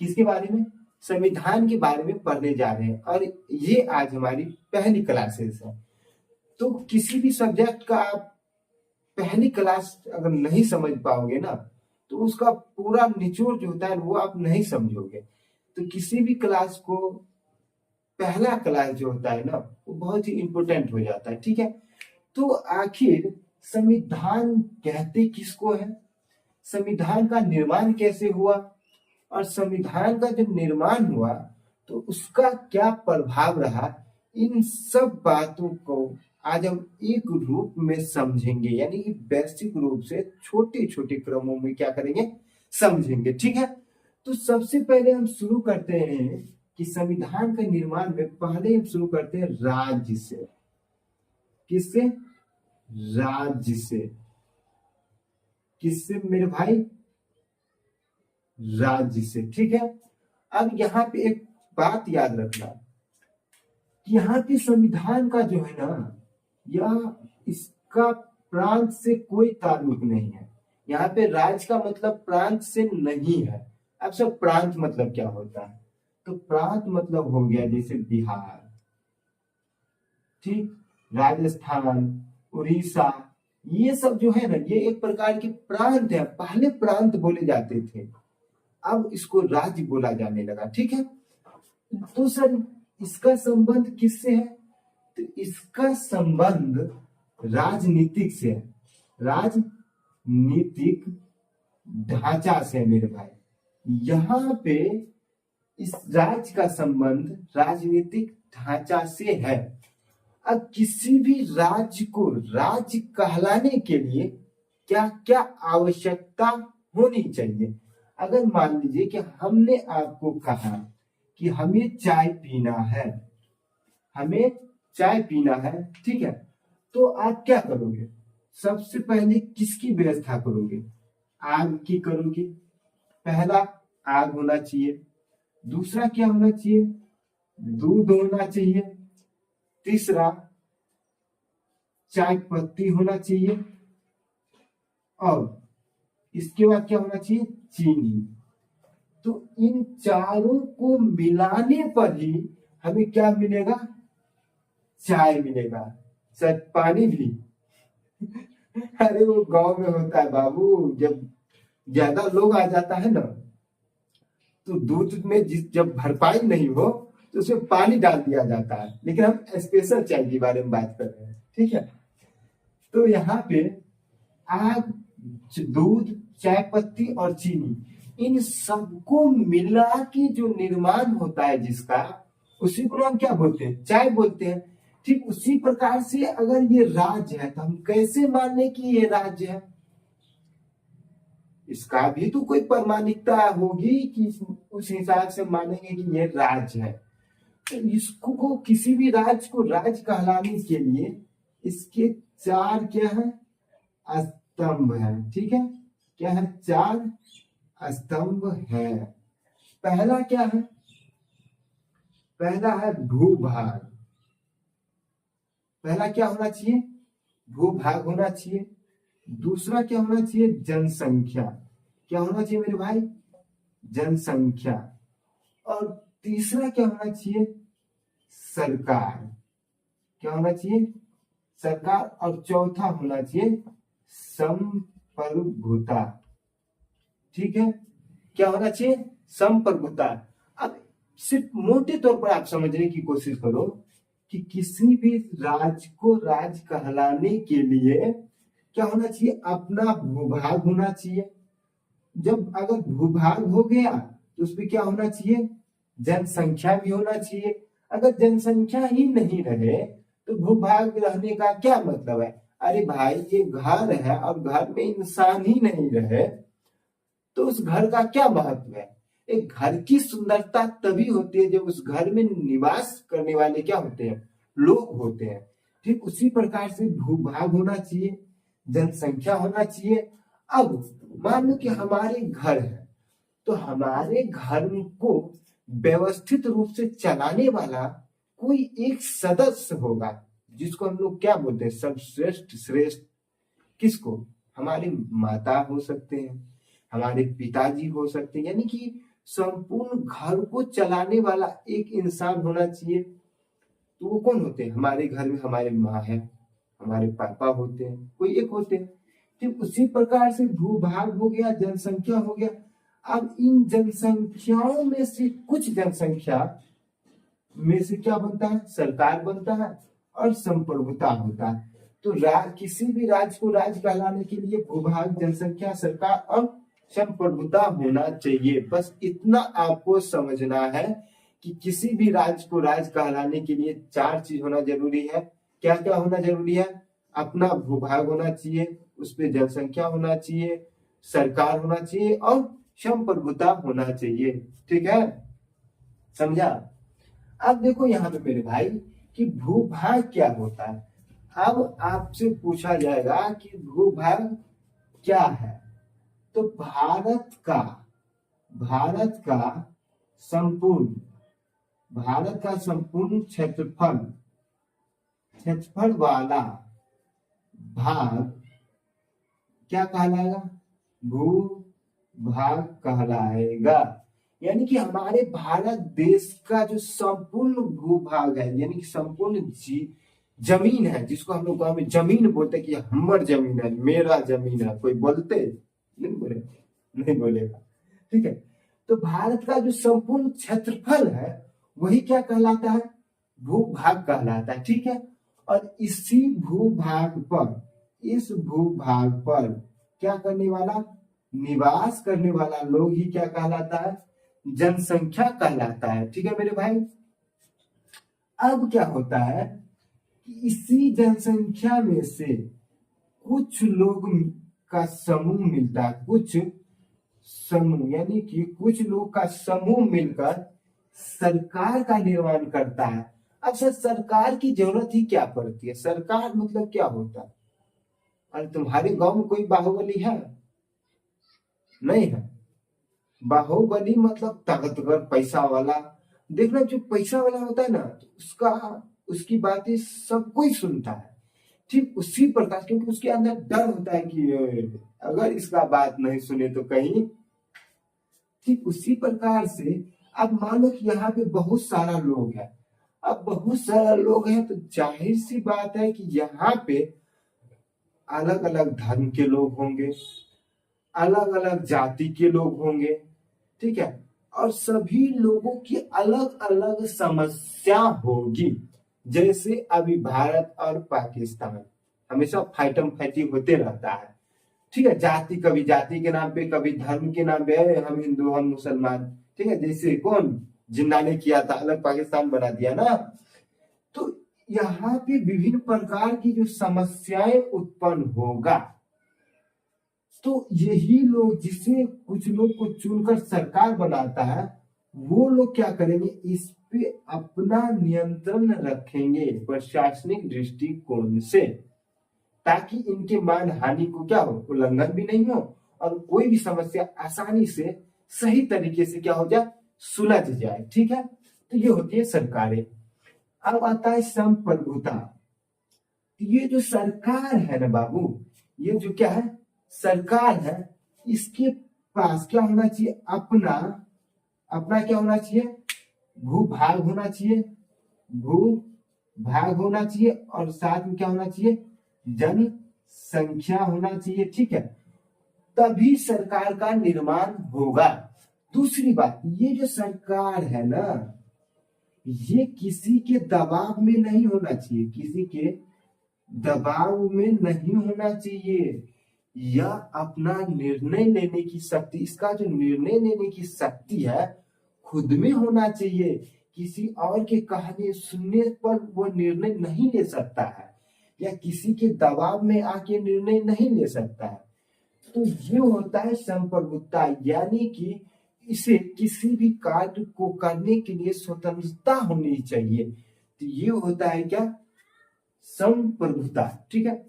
किसके बारे में? संविधान के बारे में पढ़ने जा रहे हैं और ये आज हमारी पहली क्लासेस है। तो किसी भी सब्जेक्ट का आप पहली क्लास अगर नहीं समझ पाओगे ना तो उसका पूरा निचोड़ जो होता है वो आप नहीं समझोगे। तो किसी भी क्लास को पहला क्लास जो होता है ना वो बहुत ही इंपॉर्टेंट हो जाता है, ठीक है। तो आखिर संविधान कहते किसको है, संविधान का निर्माण कैसे हुआ और संविधान का जब निर्माण हुआ तो उसका क्या प्रभाव रहा, इन सब बातों को आज हम एक रूप में समझेंगे, यानी कि बेसिक रूप से छोटे छोटे क्रमों में क्या करेंगे, समझेंगे, ठीक है। तो सबसे पहले हम शुरू करते हैं कि संविधान के निर्माण में पहले हम शुरू करते हैं राज्य से। किससे? राज्य से। किससे मेरे भाई? राज्य से, ठीक है। अब यहाँ पे एक बात याद रखना कि यहाँ पे संविधान का जो है ना यह इसका प्रांत से कोई ताल्लुक नहीं है। यहाँ पे राज्य का मतलब प्रांत से नहीं है। अब सब प्रांत मतलब क्या होता है? तो प्रांत मतलब हो गया जैसे बिहार, ठीक, राजस्थान, उड़ीसा, ये सब जो है ना ये एक प्रकार के प्रांत है। पहले प्रांत बोले जाते थे, अब इसको राज्य बोला जाने लगा, ठीक है। तो सर इसका संबंध किससे है? तो इसका संबंध राजनीतिक से है, राजनीतिक ढांचा से है मेरे भाई। यहाँ पे इस राज्य का संबंध राजनीतिक ढांचा से है। अब किसी भी राज्य को राज्य कहलाने के लिए क्या क्या आवश्यकता होनी चाहिए? अगर मान लीजिए कि हमने आपको कहा कि हमें चाय पीना है, हमें चाय पीना है, ठीक है, तो आप क्या करोगे? सबसे पहले किसकी व्यवस्था करोगे? आग की करोगे। पहला आग होना चाहिए, दूसरा क्या होना चाहिए? दूध होना चाहिए, तीसरा चाय पत्ती होना चाहिए और इसके बाद क्या होना चाहिए? चीनी। तो इन चारों को मिलाने पर ही हमें क्या मिलेगा? चाय मिलेगा। सर पानी भी अरे वो गांव में होता है बाबू, जब ज्यादा लोग आ जाता है ना तो दूध में जब भरपाई नहीं हो तो उसमें पानी डाल दिया जाता है, लेकिन हम स्पेशल चाय के बारे में बात कर रहे हैं, ठीक है। तो यहाँ पे आग, दूध, चाय पत्ती और चीनी, इन सबको मिला के जो निर्माण होता है जिसका, उसी को हम क्या बोलते हैं? चाय बोलते हैं। ठीक उसी प्रकार से अगर ये राज्य है तो हम कैसे मान लें कि ये राज्य है? इसका भी तो कोई प्रमाणिकता होगी कि उस हिसाब से मानेंगे कि ये राज्य है। तो इसको किसी भी राज्य को राज्य कहलाने के लिए इसके चार क्या है? स्तंभ है, ठीक है। क्या है? चार स्तंभ है। पहला क्या है? पहला है भूभाग। पहला क्या होना चाहिए? भूभाग होना चाहिए। दूसरा क्या होना चाहिए? जनसंख्या। क्या होना चाहिए मेरे भाई? जनसंख्या। और तीसरा क्या होना चाहिए? सरकार। क्या होना चाहिए? सरकार। और चौथा होना चाहिए संप्रभुता, ठीक है। क्या होना चाहिए? संप्रभुता। अब सिर्फ मोटे तौर पर आप समझने की कोशिश करो कि किसी भी राज्य को राज्य कहलाने के लिए क्या होना चाहिए? अपना भूभाग होना चाहिए। जब अगर भूभाग हो गया तो उसमें क्या होना चाहिए? जनसंख्या भी होना चाहिए। अगर जनसंख्या ही नहीं रहे तो भूभाग रहने का क्या मतलब है? अरे भाई ये घर है और घर में इंसान ही नहीं रहे तो उस घर का क्या महत्व है? एक घर की सुंदरता तभी होती है जब उस घर में निवास करने वाले क्या होते हैं? लोग होते हैं। ठीक उसी प्रकार से भूभाग होना चाहिए, जनसंख्या होना चाहिए। अब मान लो कि हमारे घर है तो हमारे घर को व्यवस्थित रूप से चलाने वाला कोई एक सदस्य होगा जिसको हम लोग क्या बोलते हैं? सर्वश्रेष्ठ, श्रेष्ठ। किसको? हमारे माता हो सकते हैं, हमारे पिताजी हो सकते हैं, यानी कि संपूर्ण घर को चलाने वाला एक इंसान होना चाहिए। तो वो कौन होते हैं? हमारे घर में हमारे माँ है, हमारे पापा होते हैं, कोई एक होते हैं। ठीक उसी प्रकार से भूभाग हो गया, जनसंख्या हो गया। अब इन जनसंख्याओं में से कुछ जनसंख्या में से क्या बनता है? सरकार बनता है और संप्रभुता होता है। तो किसी भी राज्य को राज्य कहलाने के लिए भूभाग, जनसंख्या, सरकार और संप्रभुता होना चाहिए। बस इतना आपको समझना है कि किसी भी राज्य को राज्य कहलाने के लिए 4 चीज होना जरूरी है। क्या क्या होना जरूरी है? अपना भूभाग होना चाहिए, उस पर जनसंख्या होना चाहिए, सरकार होना चाहिए और संप्रभुता होना चाहिए। ठीक है, समझा? अब देखो यहाँ पे मेरे भाई कि भूभाग क्या होता है। अब आपसे पूछा जाएगा कि भूभाग क्या है, तो भारत का संपूर्ण क्षेत्रफल वाला भाग क्या कहलाएगा? भूभाग कहलाएगा। यानी कि हमारे भारत देश का जो संपूर्ण भूभाग है, यानी कि संपूर्ण जमीन है, जिसको हम लोग गाँव में जमीन बोलते हैं कि हमर जमीन है, मेरा जमीन है, कोई बोलते नहीं बोलेगा। ठीक है, तो भारत का जो संपूर्ण क्षेत्रफल है वही क्या कहलाता है? भूभाग कहलाता है। ठीक है, और इस भूभाग पर क्या करने वाला, निवास करने वाला लोग ही क्या कहलाता है? जनसंख्या कहलाता है। ठीक है मेरे भाई। अब क्या होता है कि इसी जनसंख्या में से कुछ लोग का समूह मिलता है, कुछ समूह यानी कि कुछ लोग का समूह मिलकर सरकार का निर्माण करता है। अब सर सरकार की जरूरत ही क्या पड़ती है? सरकार मतलब क्या होता है? अरे तुम्हारे गांव में कोई बाहुबली है? नहीं है। बाहुबली मतलब ताकतवर, पैसा वाला। देखना जो पैसा वाला होता है ना, तो उसकी बातें सब कोई सुनता है। ठीक उसी प्रकार, क्योंकि उसके अंदर डर होता है कि अगर इसका बात नहीं सुने तो कहीं। ठीक उसी प्रकार से अब मान लो कि यहाँ पे बहुत सारा लोग है। अब बहुत सारा लोग हैं तो जाहिर सी बात है कि यहाँ पे अलग अलग धर्म के लोग होंगे, अलग अलग जाति के लोग होंगे। ठीक है, और सभी लोगों की अलग अलग समस्या होगी। जैसे अभी भारत और पाकिस्तान हमेशा फाइटम फाइटी होते रहता है। ठीक है, जाति, कभी जाति के नाम पे, कभी धर्म के नाम पे, हम हिंदू हम मुसलमान। ठीक है, जैसे कौन जिन्ना ने किया था, अलग पाकिस्तान बना दिया ना। तो यहाँ पे विभिन्न प्रकार की जो समस्याएं उत्पन्न होगा, तो यही लोग, जिसे कुछ लोग को चुनकर सरकार बनाता है, वो लोग क्या करेंगे? इस पे अपना नियंत्रण रखेंगे प्रशासनिक दृष्टिकोण से, ताकि इनके मान हानि को क्या हो, उल्लंघन भी नहीं हो और कोई भी समस्या आसानी से सही तरीके से क्या हो जाए, सुलझ जाए। ठीक है, तो ये होती है सरकारें। अब आता है संप्रभुता। ये जो सरकार है ना बाबू, ये जो क्या है, सरकार है, इसके पास क्या होना चाहिए? अपना क्या होना चाहिए? भूभाग होना चाहिए, भूभाग होना चाहिए, और साथ में क्या होना चाहिए? जनसंख्या होना चाहिए। ठीक है, तभी सरकार का निर्माण होगा। दूसरी बात, ये जो सरकार है ना, ये किसी के दबाव में नहीं होना चाहिए, किसी के दबाव में नहीं होना चाहिए। यह अपना निर्णय लेने की शक्ति, इसका जो निर्णय लेने की शक्ति है खुद में होना चाहिए। किसी और के कहने सुनने पर वो निर्णय नहीं ले सकता है, या किसी के दबाव में आके निर्णय नहीं ले सकता है। तो ये होता है संप्रभुता, यानी कि इसे किसी भी कार्य को करने के लिए स्वतंत्रता होनी चाहिए। तो ये होता है क्या? संप्रभुता। ठीक है,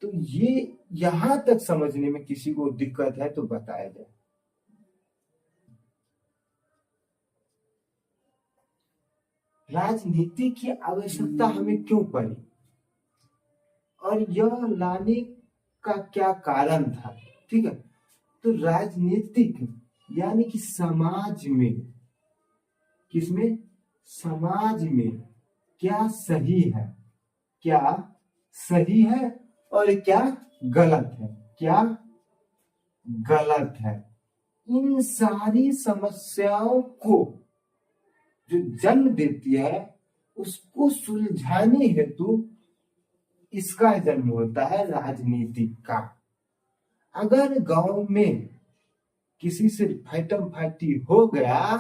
तो ये यहां तक समझने में किसी को दिक्कत है तो बताया जाए। राजनीति की आवश्यकता हमें क्यों पड़ी और यह लाने का क्या कारण था? ठीक है, तो राजनीतिक यानी कि समाज में, किसमें, समाज में क्या सही है, क्या सही है और क्या गलत है, क्या गलत है, इन सारी समस्याओं को जो जन्म देती है उसको सुलझाने हेतु इसका जन्म होता है राजनीति का। अगर गांव में किसी से फैटम फाटी हो गया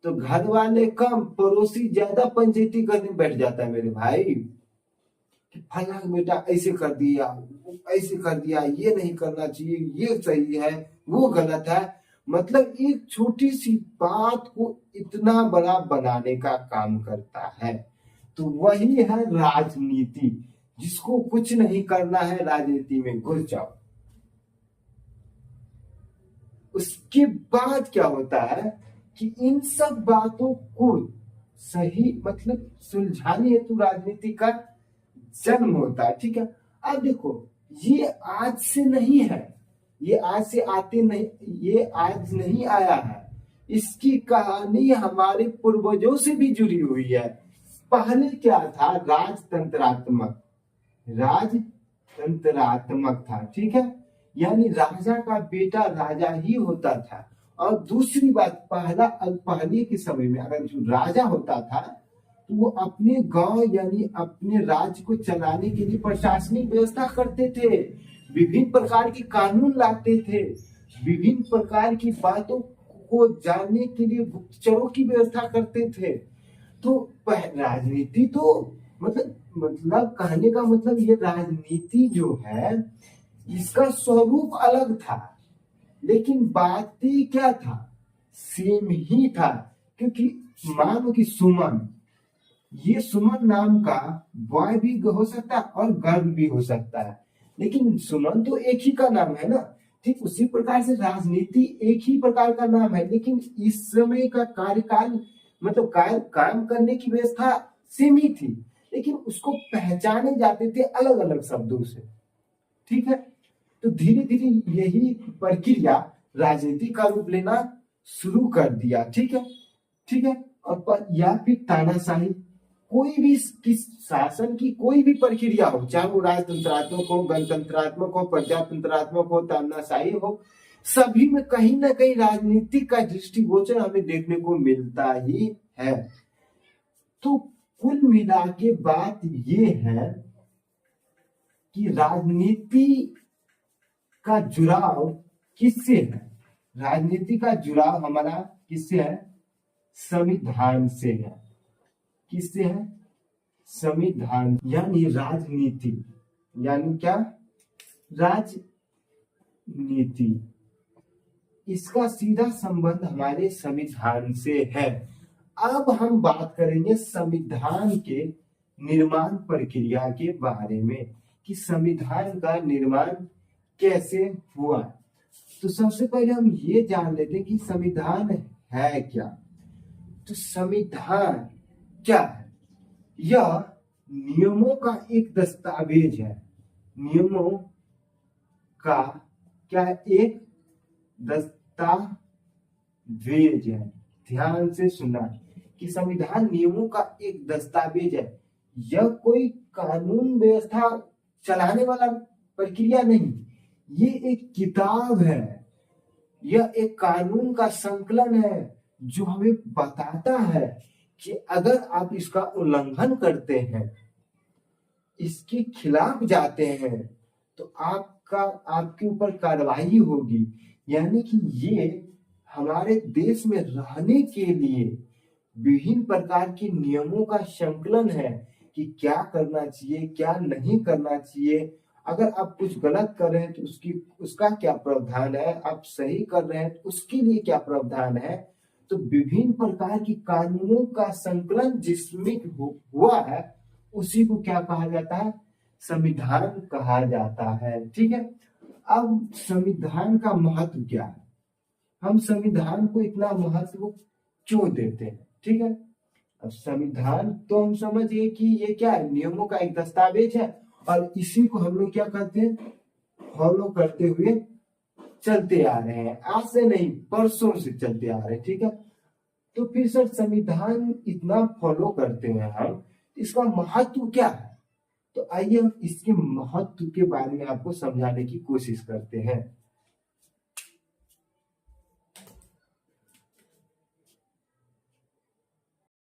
तो घर वाले कम, पड़ोसी ज्यादा पंचायती करने बैठ जाता है मेरे भाई, कि फला बेटा ऐसे कर दिया, ऐसे कर दिया, ये नहीं करना चाहिए, ये सही है, वो गलत है। मतलब एक छोटी सी बात को इतना बड़ा बनाने का काम करता है। तो वही है राजनीति। जिसको कुछ नहीं करना है राजनीति में घुस जाओ। उसके बाद क्या होता है कि इन सब बातों को सही मतलब सुलझाने हेतु राजनीति का जन्म होता है। ठीक है, अब देखो ये आज से नहीं है, ये आज से आते नहीं, ये आज नहीं आया है। इसकी कहानी हमारे पूर्वजों से भी जुड़ी हुई है। पहले क्या था, राजतंत्रात्मक, राजतंत्रात्मक था। ठीक है, यानी राजा का बेटा राजा ही होता था। और दूसरी बात, पहले के समय में अगर जो राजा होता था तो वो अपने गांव यानी अपने राज्य को चलाने के लिए प्रशासनिक व्यवस्था करते थे, विभिन्न प्रकार के कानून लाते थे, विभिन्न प्रकार की बातों को जानने के लिए गुप्तचरों की व्यवस्था करते थे। तो राजनीति तो मतलब कहने का मतलब ये राजनीति जो है इसका स्वरूप अलग था, लेकिन बातें क्या था, सेम ही था। क्योंकि मानो कि सुमन, ये सुमन नाम का बॉय भी हो सकता है और गर्ल भी हो सकता है, लेकिन सुमन तो एक ही का नाम है ना। ठीक उसी प्रकार से राजनीति एक ही प्रकार का नाम है, लेकिन इस समय का कार्यकाल मतलब काम करने की व्यवस्था सेम ही थी, लेकिन उसको पहचाने जाते थे अलग अलग शब्दों से। ठीक है, तो धीरे धीरे यही प्रक्रिया राजनीति का रूप लेना शुरू कर दिया। ठीक है, ठीक है। और या फिर तानाशाही, कोई भी किस शासन की कोई भी प्रक्रिया हो, चाहे वो राजतंत्रात्मक हो, गणतंत्रात्मक हो, प्रजातंत्रात्मक हो, तानाशाही हो, सभी में कहीं ना कहीं राजनीति का दृष्टिगोचर हमें देखने को मिलता ही है। तो कुल मिला के बात ये है कि राजनीति का जुड़ाव किससे है, राजनीति का जुड़ाव हमारा किससे है, संविधान से है। किससे है, संविधान। यानी राजनीति यानी क्या, राजनीति, इसका सीधा संबंध हमारे संविधान से है। अब हम बात करेंगे संविधान के निर्माण प्रक्रिया के बारे में कि संविधान का निर्माण कैसे हुआ। तो सबसे पहले हम ये जान लेते हैं कि संविधान है क्या। तो संविधान क्या है, यह नियमों का एक दस्तावेज है, नियमों का क्या है, एक दस्तावेज है। ध्यान से सुनना कि संविधान नियमों का एक दस्तावेज है। यह कोई कानून व्यवस्था चलाने वाला प्रक्रिया नहीं, ये एक किताब है, यह एक कानून का संकलन है जो हमें बताता है कि अगर आप इसका उल्लंघन करते हैं, इसके खिलाफ जाते हैं, तो आपके ऊपर कार्रवाई होगी। यानी कि ये हमारे देश में रहने के लिए विभिन्न प्रकार के नियमों का संकलन है कि क्या करना चाहिए, क्या नहीं करना चाहिए। अगर आप कुछ गलत कर रहे हैं तो उसका क्या प्रावधान है, आप सही कर रहे हैं तो उसके लिए क्या प्रावधान है। तो विभिन्न प्रकार की कानूनों का संकलन जिसमें हुआ है उसी को क्या कहा जाता है, संविधान कहा जाता है। ठीक है, अब संविधान का महत्व क्या है, हम संविधान को इतना महत्व क्यों देते हैं। ठीक है, अब संविधान तो हम समझिए कि ये क्या है, नियमों का एक दस्तावेज है और इसी को हम लोग क्या करते हैं, फॉलो करते हुए चलते आ रहे हैं, आज से नहीं परसों से चलते आ रहे हैं, ठीक है। तो फिर सर संविधान इतना फॉलो करते हैं हम, इसका महत्व क्या है? तो आइए हम इसके महत्व के बारे में आपको समझाने की कोशिश करते हैं।